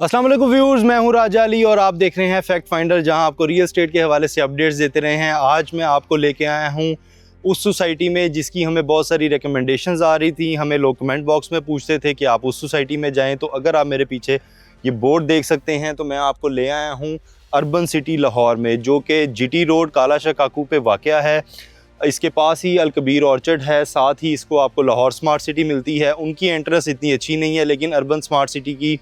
अस्सलाम वालेकुम व्यूअर्स, मैं हूं राजा अली और आप देख रहे हैं फैक्ट फाइंडर, जहां आपको रियल एस्टेट के हवाले से अपडेट्स देते रहे हैं। आज मैं आपको लेके आया हूं उस सोसाइटी में जिसकी हमें बहुत सारी रिकमेंडेशंस आ रही थी। हमें लोग कमेंट बॉक्स में पूछते थे कि आप उस सोसाइटी में जाएं, तो अगर आप मेरे पीछे ये बोर्ड देख सकते हैं तो मैं आपको ले आया हूँ अर्बन सिटी लाहौर में, जो कि जीटी रोड काला शाह काकू पे वाक़या है। इसके पास ही अलकबीर ऑर्चर्ड है, साथ ही इसको आपको लाहौर स्मार्ट सिटी मिलती है। उनकी एंट्रेंस इतनी अच्छी नहीं है, लेकिन अर्बन स्मार्ट सिटी की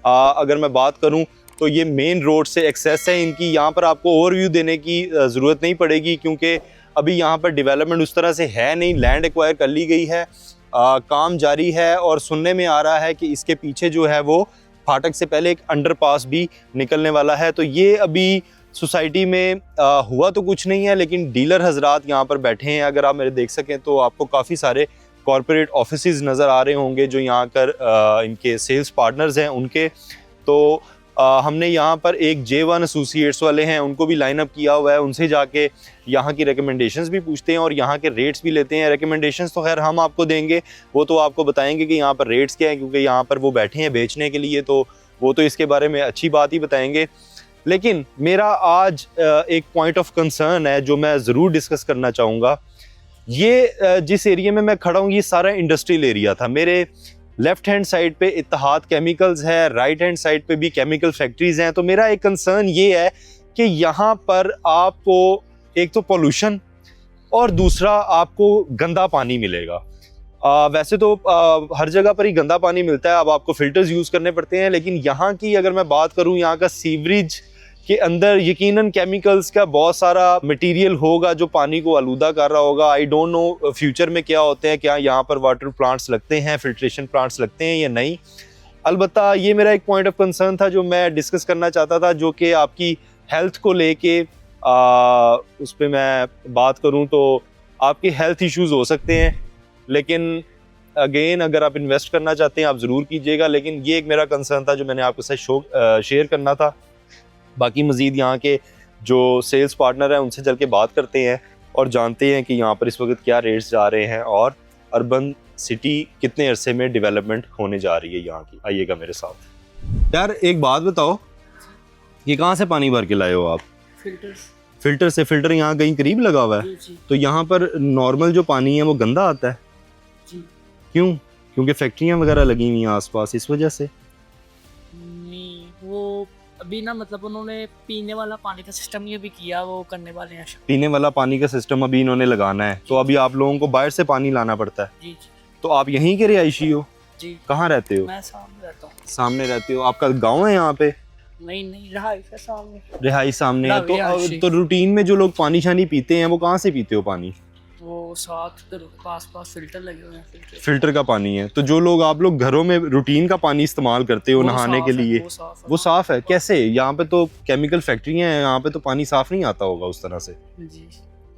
अगर मैं बात करूं तो ये मेन रोड से एक्सेस है इनकी। यहाँ पर आपको ओवरव्यू देने की ज़रूरत नहीं पड़ेगी, क्योंकि अभी यहाँ पर डेवलपमेंट उस तरह से है नहीं। लैंड एक्वायर कर ली गई है, काम जारी है और सुनने में आ रहा है कि इसके पीछे जो है वो फाटक से पहले एक अंडरपास भी निकलने वाला है। तो ये अभी सोसाइटी में हुआ तो कुछ नहीं है, लेकिन डीलर हजरात यहाँ पर बैठे हैं। अगर आप मेरे देख सकें तो आपको काफ़ी सारे कॉरपोरेट ऑफिसेज नज़र आ रहे होंगे जो यहाँ कर इनके सेल्स पार्टनर्स हैं उनके। तो हमने यहाँ पर एक J1 एसोसिएट्स वाले हैं, उनको भी लाइन अप किया हुआ है। उनसे जाके यहाँ की रिकमेंडेशंस भी पूछते हैं और यहाँ के रेट्स भी लेते हैं। रिकमेंडेशंस तो खैर हम आपको देंगे, वो तो आपको बताएंगे कि यहाँ पर रेट्स क्या हैं, क्योंकि यहाँ पर वो बैठे हैं बेचने के लिए, तो वो तो इसके बारे में अच्छी बात ही बताएंगे। लेकिन मेरा आज एक पॉइंट ऑफ कंसर्न है जो मैं ज़रूर डिस्कस करना चाहूँगा। ये जिस एरिया में मैं खड़ा हूँ ये सारा इंडस्ट्रियल एरिया था। मेरे लेफ्ट हैंड साइड पे इत्तेहाद केमिकल्स है, राइट हैंड साइड पे भी केमिकल फैक्ट्रीज हैं। तो मेरा एक कंसर्न ये है कि यहाँ पर आपको एक तो पोल्यूशन और दूसरा आपको गंदा पानी मिलेगा। वैसे तो हर जगह पर ही गंदा पानी मिलता है, अब आपको फिल्टर्स यूज़ करने पड़ते हैं, लेकिन यहाँ की अगर मैं बात करूँ, यहाँ का सीवरेज के अंदर यकीनन केमिकल्स का बहुत सारा मटेरियल होगा जो पानी को आलूदा कर रहा होगा। आई डोंट नो फ्यूचर में क्या होते हैं, क्या यहाँ पर वाटर प्लांट्स लगते हैं, फिल्ट्रेशन प्लांट्स लगते हैं या नहीं। अलबत्ता ये मेरा एक पॉइंट ऑफ कंसर्न था जो मैं डिस्कस करना चाहता था, जो कि आपकी हेल्थ को लेके उस पर मैं बात करूँ तो आपके हेल्थ इश्यूज़ हो सकते हैं, लेकिन अगेन अगर आप इन्वेस्ट करना चाहते हैं आप ज़रूर कीजिएगा। लेकिन ये एक मेरा कंसर्न था जो मैंने आपके साथ शेयर करना था। बाकी मज़ीद यहाँ के जो सेल्स पार्टनर हैं उनसे चल के बात करते हैं और जानते हैं कि यहाँ पर इस वक्त क्या रेट्स जा रहे हैं और अर्बन सिटी कितने अरसे में डेवलपमेंट होने जा रही है यहाँ की। आइएगा मेरे साथ। यार एक बात बताओ, ये कहाँ से पानी भर के लाए हो आप? फिल्टर से। फिल्टर यहाँ कहीं करीब लगा हुआ है? जी। तो यहाँ पर नॉर्मल जो पानी है वो गंदा आता है? जी। क्यों? क्योंकि फैक्ट्रियाँ वगैरह लगी हुई हैं आसपास, इस वजह से? नहीं, वो अभी ना मतलब उन्होंने पीने वाला पानी का सिस्टम ये भी किया, वो करने वाले हैं। पीने वाला पानी का सिस्टम अभी इन्होंने लगाना है, तो अभी आप लोगों को बाहर से पानी लाना पड़ता है? जी जी। तो आप यहीं के रिहायशी हो? जी। कहाँ रहते हो? मैं सामने रहता हूँ। सामने रहते हो? आपका गांव है यहाँ पे? नहीं, रिहाइश है सामने। रिहाइश सामने है। तो रूटीन में जो लोग पानी शानी पीते हैं वो कहाँ से पीते हो पानी? वो साथ पास फिल्टर लगे हुए हैं। फिल्टर का पानी है। तो जो लोग आप लोग घरों में रूटीन का पानी इस्तेमाल करते हो नहाने के लिए, वो साफ है? कैसे? यहाँ पे तो केमिकल फैक्ट्रियाँ हैं, यहाँ पे तो पानी साफ नहीं आता होगा उस तरह से? जी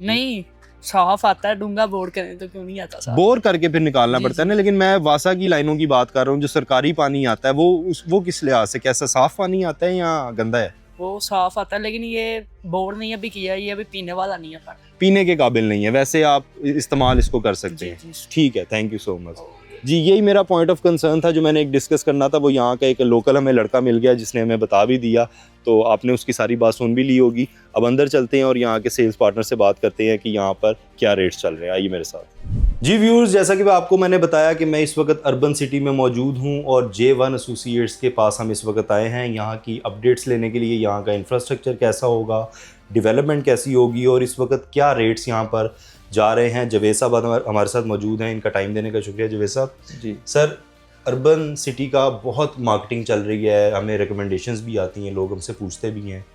नहीं, साफ आता है, डूंगा बोर करें तो क्यों नहीं आता साफ? बोर करके फिर निकालना पड़ता है ना। लेकिन मैं वासा की लाइनों की बात कर रहा हूँ, जो सरकारी पानी आता है वो किस लिहाज से, कैसा साफ पानी आता है या गंदा है? वो साफ आता है, लेकिन ये बोर नहीं अभी किया, ये अभी पीने वाला नहीं है, पीने के काबिल नहीं है। वैसे आप इस्तेमाल इसको कर सकते हैं। ठीक है, थैंक यू सो मच जी। यही मेरा पॉइंट ऑफ कंसर्न था जो मैंने एक डिस्कस करना था। वो यहाँ का एक लोकल हमें लड़का मिल गया जिसने हमें बता भी दिया, तो आपने उसकी सारी बात सुन भी ली होगी। अब अंदर चलते हैं और यहाँ के सेल्स पार्टनर से बात करते हैं कि यहाँ पर क्या रेट्स चल रहे हैं। आइए मेरे साथ। जी व्यूअर्स, जैसा कि आपको मैंने बताया कि मैं इस वक्त अर्बन सिटी में मौजूद हूँ और J1 एसोसिएट्स के पास हम इस वक्त आए हैं यहाँ की अपडेट्स लेने के लिए। यहाँ का इंफ्रास्ट्रक्चर कैसा होगा, डेवलपमेंट कैसी होगी और इस वक्त क्या रेट्स यहाँ पर जा रहे हैं। जवेद साहब हमारे साथ मौजूद हैं, इनका टाइम देने का शुक्रिया जवेद साहब जी। सर, अर्बन सिटी का बहुत मार्केटिंग चल रही है, हमें रिकमेंडेशंस भी आती हैं, लोग हमसे पूछते भी हैं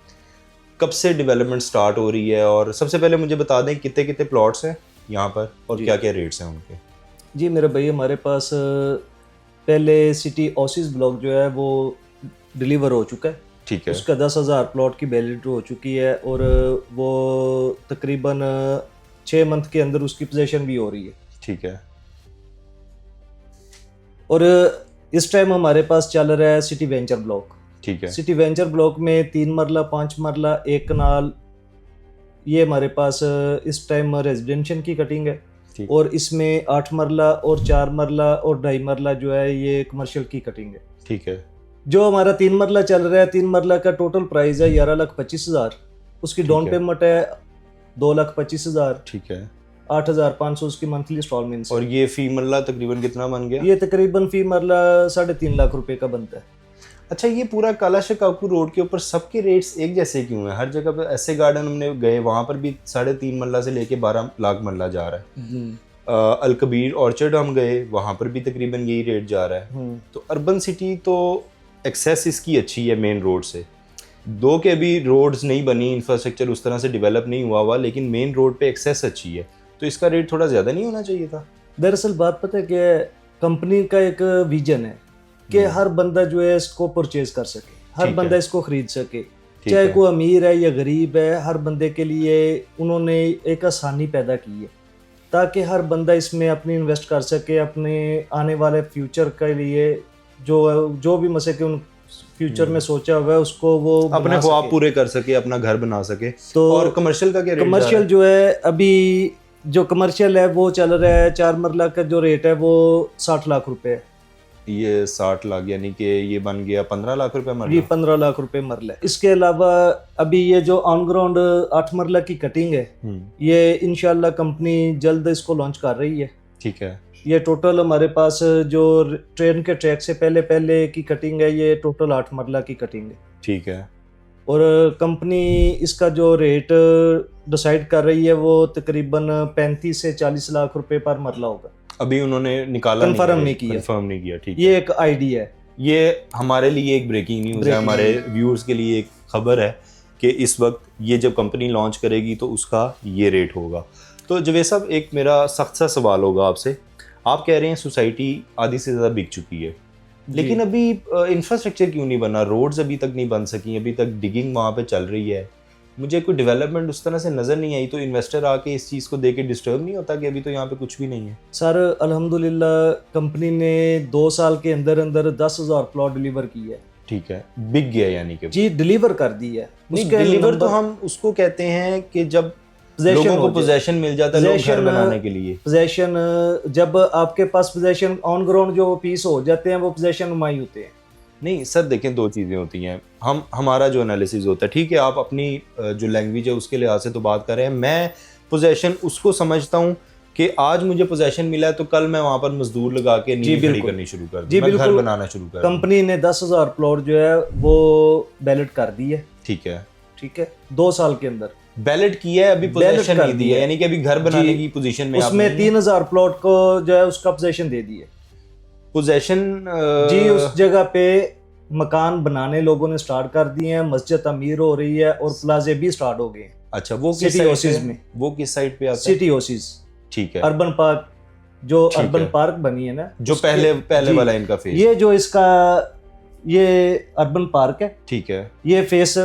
कब से डेवलपमेंट स्टार्ट हो रही है। और सबसे पहले मुझे बता दें कितने कितने प्लॉट्स हैं यहाँ पर और क्या क्या रेट्स हैं उनके? जी मेरे भाई, हमारे पास पहले सिटी ओसिस ब्लॉक जो है वो डिलीवर हो चुका है। ठीक है। उसका 10,000 प्लॉट की वैलिडिटी हो चुकी है और वो तकरीबन 6 मंथ के अंदर उसकी पोजीशन भी हो रही है। ठीक है। और इस टाइम हमारे पास चल रहा है सिटी वेंचर ब्लॉक। ठीक है। सिटी वेंचर ब्लॉक में 3 मरला, 5 मरला, 1 कनाल, ये हमारे पास इस टाइम रेजिडेंशियल की कटिंग है। और इसमें 8 मरला और 4 मरला और 2.5 मरला जो है ये कमर्शियल की कटिंग है। ठीक है। जो हमारा 3 मरला चल रहा है, 3 मरला का टोटल प्राइस है 11,25,000। उसकी ठीक डाउन है। पेमेंट है 2,25,000। ठीक है। 8,500 उसकी मंथली इंस्टॉलमेंट। और ये फी मरला तकरीबन कितना बन गया? ये तकरीबन फी मरला 3.5 लाख रुपए का बनता है। अच्छा, ये पूरा काला शिकागो रोड के ऊपर सबके रेट्स एक जैसे क्यों हैं? हर जगह पे ऐसे गार्डन हमने गए, वहाँ पर भी 3.5 मरला से लेके 12 लाख मरला जा रहा है। अल कबीर ऑर्चर्ड हम गए, वहाँ पर भी तकरीबन यही रेट जा रहा है। तो अर्बन सिटी तो एक्सेस इसकी अच्छी है मेन रोड से, दो के अभी रोड्स नहीं बनी, इंफ्रास्ट्रक्चर उस तरह से डेवलप नहीं हुआ हुआ, लेकिन मेन रोड पे एक्सेस अच्छी है, तो इसका रेट थोड़ा ज़्यादा नहीं होना चाहिए था? दरअसल बात पता है कि कंपनी का एक विजन है कि हर बंदा जो है इसको परचेज कर सके, हर बंदा इसको खरीद सके, चाहे कोई अमीर है या गरीब है, हर बंदे के लिए उन्होंने एक आसानी पैदा की है ताकि हर बंदा इसमें अपनी इन्वेस्ट कर सके, अपने आने वाले फ्यूचर के लिए जो भी मसे के उन फ्यूचर में सोचा हुआ है उसको वो अपने ख्वाब पूरे कर सके, अपना घर बना सके। तो और कमर्शियल का क्या रेट? कमर्शियल जो है अभी जो कमर्शियल है वो चल रहा है 4 मरला का जो रेट है वो 60 लाख रुपए है। ये 60 लाख यानी कि ये बन गया 15 लाख रुपए मरला। ये 15 लाख रुपए मरला है। इसके अलावा अभी ये जो ऑन ग्राउंड 8 मरला की कटिंग है, ये इंशाल्लाह कंपनी जल्द इसको लॉन्च कर रही है। ठीक है। ये टोटल हमारे पास जो ट्रेन के ट्रैक से पहले की कटिंग है, ये टोटल 8 मरला की कटिंग है। ठीक है। और कंपनी इसका जो रेट डिसाइड कर रही है वो तकरीबन 35 से 40 लाख रुपए पर मरला होगा। अभी उन्होंने निकाला कंफर्म नहीं किया। कंफर्म नहीं किया। ठीक है। ये एक आइडिया है। ये हमारे लिए एक ब्रेकिंग न्यूज़ है, हमारे व्यूअर्स के लिए एक खबर है कि इस वक्त ये जब कंपनी लॉन्च करेगी तो उसका ये रेट होगा। तो जवेद साहब, एक मेरा सख्त सा सवाल होगा आपसे। आप कह रहे हैं सोसाइटी आधी से ज़्यादा बिक चुकी है, लेकिन अभी इंफ्रास्ट्रक्चर क्यों नहीं बना? रोड्स अभी तक नहीं बन सकी, अभी तक डिगिंग वहाँ पे चल रही है, मुझे कोई डेवलपमेंट उस तरह से नज़र नहीं आई। तो इन्वेस्टर आके इस चीज़ को देख के डिस्टर्ब नहीं होता कि अभी तो यहाँ पे कुछ भी नहीं है? सर अल्हम्दुलिल्लाह कंपनी ने 2 साल के अंदर अंदर 10,000 प्लॉट डिलीवर की है। ठीक है, बिक गया यानी कि? जी, डिलीवर कर दी है। डिलीवर तो हम उसको कहते हैं कि जब लोगों को पोजेशन मिल जाता है लोग घर बनाने के लिए। पोजेशन जब आपके पास पोजेशन ऑन ग्राउंड जो पीस हो जाते हैं वो पोजेशन नुमाई होते हैं। नहीं सर, देखें, दो चीज़ें होती हैं। हमारा जो एनालिसिस होता है, ठीक है, आप अपनी जो लैंग्वेज है उसके लिहाज से तो बात कर रहे हैं। मैं पोजेशन उसको समझता हूँ कि आज मुझे पोजेशन मिला है तो कल मैं वहाँ पर मजदूर लगा के नींव खड़ी करनी शुरू कर दूँ, मैं घर बनाना शुरू कर दूँ। कंपनी ने 10,000 प्लॉट जो है वो बैलेट कर दी है। ठीक है। ठीक है, 2 साल के अंदर बैलेट किया है, अभी पोजीशन नहीं दी है, यानी कि अभी घर बनाने की पोजीशन में उसमें 3,000 प्लॉट को जो है उसका पोजीशन दे दिए। पोजीशन जी, उस जगह पे मकान बनाने लोगों ने स्टार्ट कर दिए हैं, मस्जिद तमीर हो रही है और प्लाजे भी स्टार्ट हो गए। अच्छा, वो सिटी ओसिस में? वो किस साइड पे आता है? City Oasis. ठीक है। अर्बन पार्क, जो अर्बन पार्क बनी है ना, जो पहले वाला इनका फेस, ये जो इसका ये अर्बन पार्क है। ठीक है। ये फेस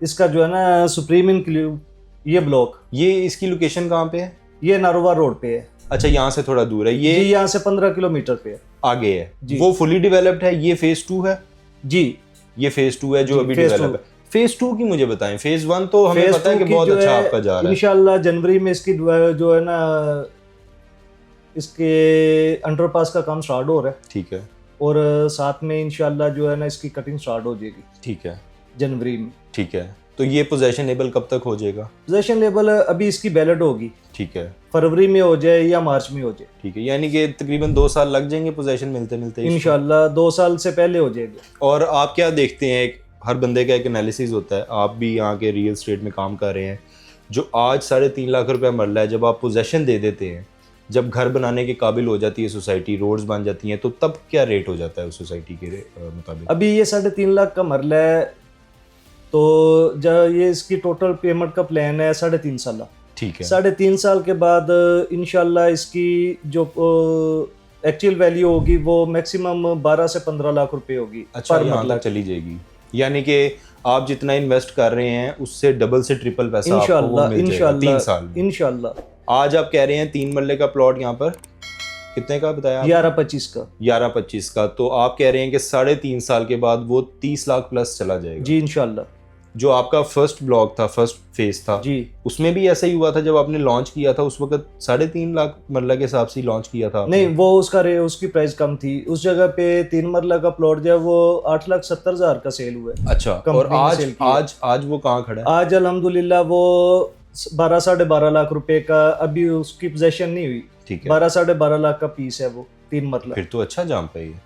इसका जो है ना सुप्रीम इंक्लूड ये ब्लॉक, ये इसकी लोकेशन कहाँ पे है? ये नारोवा रोड पे है। अच्छा, यहाँ से थोड़ा दूर है ये? जी, यहाँ से 15 किलोमीटर पे है, आगे है। वो फुली डेवलप्ड है? ये फेज 2 है? जी, ये फेज 2 है जो अभी डेवलप है। फेज 2 की मुझे बताएं। फेज 1 तो हमें पता है कि बहुत अच्छा आपका जा रहा है। इंशाल्लाह जनवरी में इसकी जो है ना इसके अंडरपास का काम स्टार्ट हो रहा है। ठीक है। और साथ में इंशाल्लाह जो है ना इसकी कटिंग स्टार्ट हो जाएगी। ठीक है, जनवरी में। ठीक है। तो ये पोजेशन लेवल कब तक हो जाएगा? पोजेशन लेवल अभी इसकी बैलेट होगी। ठीक है। फरवरी में हो जाए या मार्च में हो जाए। ठीक है, यानी कि तकरीबन 2 साल लग जाएंगे पोजेशन मिलते मिलते? इंशाल्लाह 2 साल से पहले हो जाएगा। और आप क्या देखते हैं, हर बंदे का एक एनालिसिस होता है, आप भी यहाँ के रियल एस्टेट में काम कर रहे हैं, जो आज 3.5 लाख रुपया मरला है, जब आप पोजेशन दे देते हैं, जब घर बनाने के काबिल हो जाती है सोसाइटी, रोड्स बन जाती हैं, तो तब क्या रेट हो जाता है उस सोसाइटी के मुताबिक? अभी ये 3.5 लाख का मरला है, तो जब ये इसकी टोटल पेमेंट का प्लान है 3.5 साल। ठीक है। 3.5 साल के बाद इंशाल्लाह इसकी जो एक्चुअल वैल्यू होगी वो मैक्सिमम 12 से 15 लाख रुपए होगी। अच्छा, यहाँ तक चली जाएगी, यानी कि आप जितना इन्वेस्ट कर रहे हैं उससे डबल से ट्रिपल पैसा आपको मिल जाएगा 3 साल में। इंशाल्लाह। आज आप कह रहे हैं 3 मरले का प्लॉट यहाँ पर कितने का बताया? 11-25 का। 11-25 का। तो आप कह रहे हैं कि 3.5 साल के बाद वो 30 लाख प्लस चला जाएगा? जी, इंशाल्लाह। जो आपका फर्स्ट ब्लॉक था, फर्स्ट फेज था जी, उसमें भी ऐसा ही हुआ था जब आपने लॉन्च किया था? उस वक्त 3.5 लाख मरला के हिसाब से लॉन्च किया था आपने? नहीं, वो उसकी प्राइस कम थी। उस जगह पे 3 मरला का प्लॉट जो है वो 8,70,000 का सेल हुआ है। अच्छा, और कंपनी ने आज सेल किया। आज वो कहाँ खड़ा है? आज अल्हम्दुलिल्लाह वो 12-12.5 लाख रुपए का, अभी उसकी पोजेशन नहीं हुई, ठीक है, 12-12.5 लाख का पीस है वो 3 मरला। फिर तो अच्छा जाम पे है।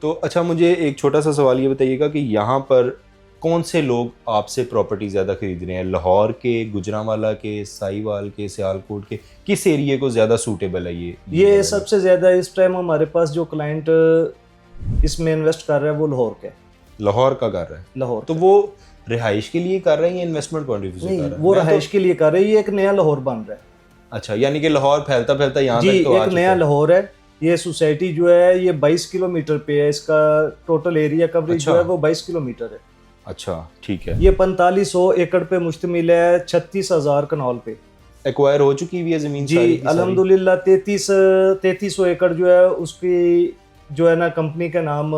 तो अच्छा, मुझे एक छोटा सा सवाल ये बताइएगा कि यहाँ पर कौन से लोग आपसे प्रॉपर्टी ज़्यादा खरीद रहे हैं? लाहौर के, गुजरांवाला के, साहिवाल के, सियालकोट के, किस एरिया को ज़्यादा सूटेबल है ये सबसे ज़्यादा इस टाइम हमारे पास जो क्लाइंट इसमें इन्वेस्ट कर रहा है वो लाहौर का है। लाहौर का कर रहा है? लाहौर तो वो रिहाइश के लिए कर रहे हैं या इन्वेस्टमेंट पॉइंट ऑफ व्यू से कर नहीं, रहे हैं? वो रिहाइश के लिए कर रही है। ये एक नया लाहौर बन रहा है। अच्छा, यानी कि लाहौर फैलता फैलता यहाँ जी, तक तो आ एक चुका नया है। लाहौर है। ये सोसाइटी जो है ये 22 किलोमीटर पे है। इसका टोटल एरिया कवरेज जो अच्छा। है वो 22 किलोमीटर है। अच्छा, ठीक है। ये 4500 एकड़ पे मुश्तमिल है, 36,000 कनाल पे। एक्वायर हो चुकी हुई है जमीन जी, सारी की सारी? अल्हम्दुलिल्लाह 3300 एकड़ जो है उसकी जो है ना कंपनी का नाम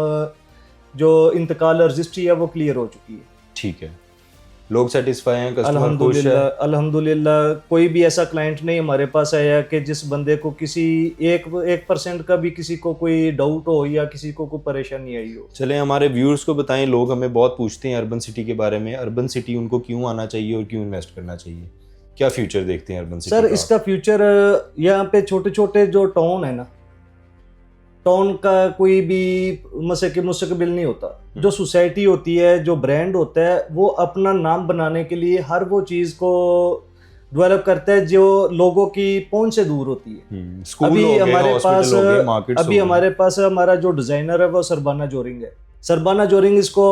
जो इंतकाल रजिस्ट्री है वो क्लियर हो चुकी है। ठीक है, लोग सेटिस्फाई हैं, कस्टमर खुश है? अल्हम्दुलिल्लाह, अल्हम्दुलिल्लाह कोई भी ऐसा क्लाइंट नहीं हमारे पास आया कि जिस बंदे को किसी 1% का भी किसी को कोई डाउट हो या किसी को कोई परेशानी आई हो। चलें, हमारे व्यूअर्स को बताएं। लोग हमें बहुत पूछते हैं अर्बन सिटी के बारे में। अर्बन सिटी उनको क्यों आना चाहिए और क्यों इन्वेस्ट करना चाहिए? क्या फ्यूचर देखते हैं अर्बन सिटी सर का? इसका फ्यूचर यहाँ पे छोटे छोटे जो टाउन है ना, टाउन का कोई भी मुस्तकबिल नहीं होता। जो सोसाइटी होती है, जो ब्रांड होता है, वो अपना नाम बनाने के लिए हर वो चीज़ को डेवलप करता है जो लोगों की पहुंच से दूर होती है। स्कूल अभी हो गए, हमारे हॉस्पिटल पास हो गए, मार्केट्स अभी हो गए। हमारे पास हमारा जो डिज़ाइनर है वो सरबाना जोरिंग है। सरबाना जोरिंग इसको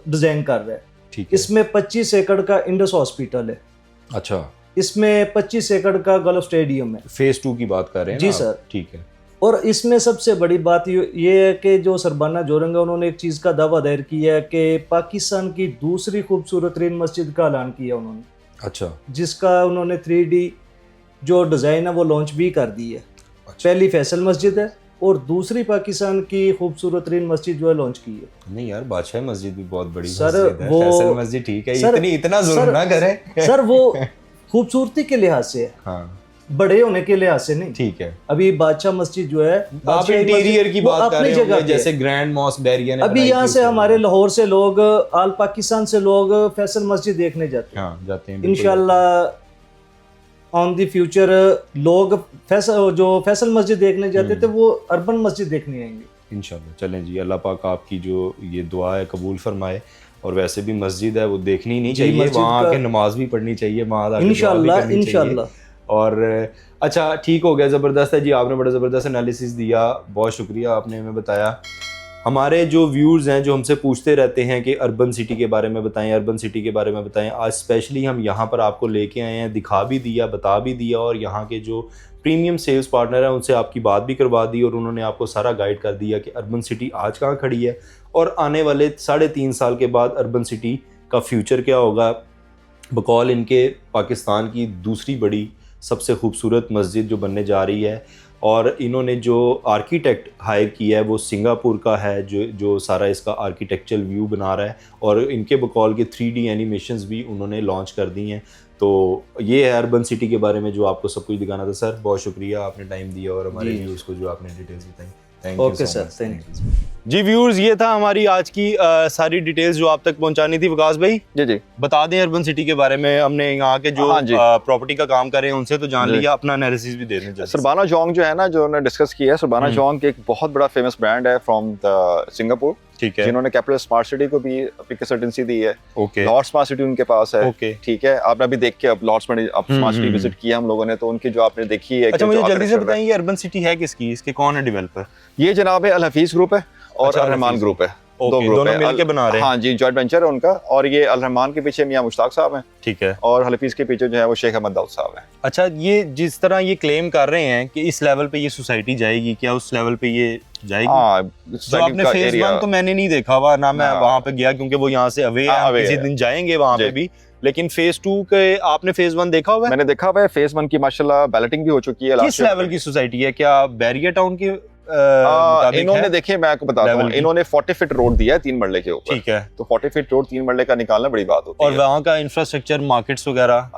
डिज़ाइन कर रहा है। ठीक है। इसमें 25 एकड़ का इंडस हॉस्पिटल है। अच्छा, इसमें 25 एकड़ का गोल्फ स्टेडियम है। फेज 2 की बात कर रहे हैं जी ना आप? सर। ठीक है। और इसमें सबसे बड़ी बात ये है कि जो सरबाना जोरंग है उन्होंने एक चीज़ का दावा दायर किया है कि पाकिस्तान की दूसरी खूबसूरत तरीन मस्जिद का ऐलान किया उन्होंने। अच्छा, जिसका उन्होंने 3D जो डिज़ाइन है वो लॉन्च भी कर दी है। अच्छा। पहली फैसल मस्जिद है और दूसरी पाकिस्तान की खूबसूरत तरीन मस्जिद जो है लॉन्च की है। नहीं यार, बादशाह मस्जिद भी बहुत बड़ी सर, मस्जिद है। वो- फैसल मस्जिद ठीक है, सर- इतना जुल्म ना करें। सर वो खूबसूरती के लिहाज से है, हाँ, बड़े होने के लिहाज से नहीं। ठीक है। अभी बादशाह मस्जिद जो है, आप बादशाही इंटीरियर मस्जिद, की वो बात कर अपनी रहे जगह होंगे, पे है। जैसे ग्रैंड मॉस्क बैरिया ने अभी बनाई यहाँ थी से उसमें। हमारे लाहौर से लोग आल पाकिस्तान से लोग फैसल मस्जिद देखने जाते हैं। हाँ, जाते हैं बिल्कुल। इंशाल्लाह ऑन द फ्यूचर लोग फैसल मस्जिद देखने जाते थे वो अर्बन मस्जिद देखने आएंगे इंशाल्लाह। चलें जी, अल्लाह पाक आपकी जो ये दुआ है कबूल फरमाए। और वैसे भी मस्जिद है वो देखनी नहीं जी, चाहिए, मस्जिद वहाँ का- आके नमाज भी पढ़नी चाहिए, वहाँ आके दुआ भी इंशाल्लाह करनी चाहिए। इंशाल्लाह। और अच्छा, ठीक हो गया, ज़बरदस्त है जी, आपने बड़ा ज़बरदस्त एनालिसिस दिया, बहुत शुक्रिया, आपने हमें बताया। हमारे जो व्यूज़ हैं जो हमसे पूछते रहते हैं कि अर्बन सिटी के बारे में बताएं, अर्बन सिटी के बारे में बताएं, आज स्पेशली हम यहाँ पर आपको लेके आए हैं, दिखा भी दिया, बता भी दिया, और यहाँ के जो प्रीमियम सेल्स पार्टनर हैं उनसे आपकी बात भी करवा दी, और उन्होंने आपको सारा गाइड कर दिया कि अर्बन सिटी आज कहाँ खड़ी है और आने वाले 3.5 साल के बाद अर्बन सिटी का फ्यूचर क्या होगा। बकौल इनके पाकिस्तान की दूसरी बड़ी सबसे खूबसूरत मस्जिद जो बनने जा रही है, और इन्होंने जो आर्किटेक्ट हायर किया है वो सिंगापुर का है, जो सारा इसका आर्किटेक्चरल व्यू बना रहा है, और इनके बकौल के 3D एनिमेशंस भी उन्होंने लॉन्च कर दी हैं। तो ये है अर्बन सिटी के बारे में जो आपको सब कुछ दिखाना था। सर बहुत शुक्रिया, आपने टाइम दिया और हमारे जी। व्यूज़ को जो आपने डिटेल्स बताई। Thank okay you sir, much. Thank you ji. Viewers, ये था हमारी आज की सारी डिटेल्स जो आप तक पहुंचानी थी। विकास भाई जी जी बता दें अर्बन सिटी के बारे में। हमने यहाँ के जो हाँ जी। प्रॉपर्टी का काम कर रहे हैं उनसे तो जान जी। लिया, अपना एनालिसिस भी दे दें। सरबाना जोंग जो है ना, जो उन्होंने डिस्कस किया है, सरबाना जोंग एक बहुत बड़ा फेमस ब्रांड है फ्रॉम द सिंगापुर, ठीक है, जिन्होंने कैपिटल स्मार्ट सिटी को भी अपनी कंसल्टेंसी दी है। ओके लॉर्ड स्मार्ट सिटी उनके पास है। ओके। ठीक है, आपने अभी देख के अब लॉर्ड स्मार्ट सिटी विजिट किया हम लोगों ने, तो उनकी जो आपने देखी है। अच्छा, मुझे जल्दी से बताएं, ये अर्बन सिटी है किसकी, इसके कौन है डेवलपर? ये जनाब है अल हफीज ग्रुप है और अच्छा, अल रहमान हफीज ग्रुप है। ओके, ग्रुप दोनों है। मिलके बना रहे हैं। हाँ जी, जॉइंट वेंचर है उनका। और ये अल रहमान के पीछे मियां मुश्ताक साहब हैं, ठीक है। और हफीज के पीछे जो है वो शेख अहमद दाऊद साहब हैं। अच्छा, ये जिस तरह ये क्लेम कर रहे हैं कि इस लेवल पे ये सोसाइटी जाएगी, क्या उस लेवल पे ये जाएगी? हाँ, जो society आपने का फेज area- 1 तो मैंने नहीं देखा हुआ ना, मैं हाँ। वहां पे गया क्योंकि वो यहाँ से अवे है, हाँ, हम away किसी है। दिन जाएंगे वहां पे जी। भी। लेकिन फेज 2 के आपने फेज 1 देखा हुआ है? मैंने देखा हुआ है। फेज 1 की माशाल्लाह बैलेटिंग भी हो चुकी है। किस लेवल की सोसाइटी है? क्या बैरियर टाउन की मुताबिक इन्होंने है? देखिए मैं आपको बताता Level हूँ, की। इन्होंने 40 फीट रोड दिया है 3 मरले के ऊपर। ठीक है। तो 40 फीट रोड 3 मरले का निकालना बड़ी बात होती और है। वहाँ का इंफ्रास्ट्रक्चर, मार्केट्स वगैरह,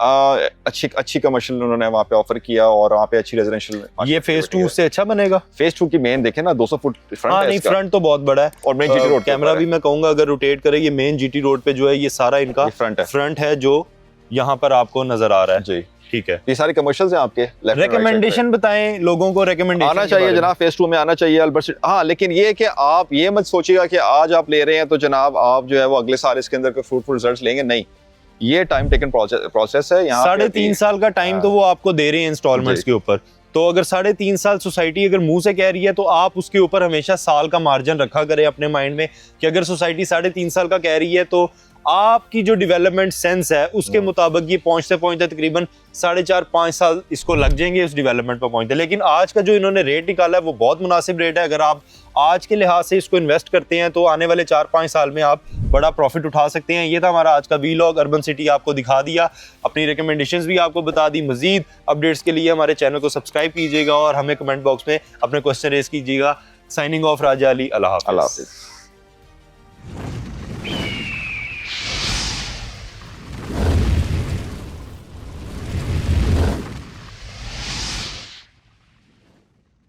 अच्छी कमर्शियल उन्होंने वहाँ पे ऑफर किया और वहाँ पे अच्छी रेजिडेंशियल। ये फेज 2 से अच्छा बनेगा? फेज 2 की मेन देखे ना 200 फुट फ्रंट हाँ है नहीं, इसका। फ्रंट तो बहुत बड़ा है और मेन जीटी रोड कैमरा भी मैं कहूंगा अगर रोटेट करे, ये मेन जीटी रोड पे जो है ये सारा इनका फ्रंट है जो यहाँ पर आपको नजर आ रहा है। जी। ठीक है। ये सारे कमर्शियल्स हैं आपके। रिकमेंडेशन बताएं लोगों को, रिकमेंडेशन आना चाहिए जनाब, फेज 2 में आना चाहिए अल्बर्ट सिटी। हाँ लेकिन ये कि आप ये मत सोचिएगा कि आज आप ले रहे हैं तो जनाब आप जो है वो अगले साल इसके अंदर फ्रूटफुल रिजल्ट्स लेंगे, नहीं। ये टाइम टेकन प्रोसेस है। यहाँ 3.5 साल का टाइम तो वो आपको दे रहे हैं इंस्टॉलमेंट्स के ऊपर। तो अगर 3.5 साल सोसाइटी अगर मुंह से कह रही है तो आप उसके ऊपर हमेशा साल का मार्जिन रखा करें अपने माइंड में कि अगर सोसाइटी 3.5 साल का कह रही है तो आपकी जो डेवलपमेंट सेंस है उसके मुताबिक ये पहुंचते पहुंचते तकरीबन 4.5-5 साल इसको लग जाएंगे इस डेवलपमेंट पर पहुंचते। लेकिन आज का जो इन्होंने रेट निकाला है वो बहुत मुनासिब रेट है। अगर आप आज के लिहाज से इसको इन्वेस्ट करते हैं तो आने वाले 4-5 साल में आप बड़ा प्रॉफिट उठा सकते हैं। ये था हमारा आज का वीलॉग, अर्बन सिटी आपको दिखा दिया, अपनी रिकमेंडेशंस भी आपको बता दी। मजीद अपडेट्स के लिए हमारे चैनल को सब्सक्राइब कीजिएगा और हमें कमेंट बॉक्स में अपने क्वेश्चन रेज कीजिएगा। साइनिंग ऑफ, राजा अली, अल्लाह हाफ़िज़।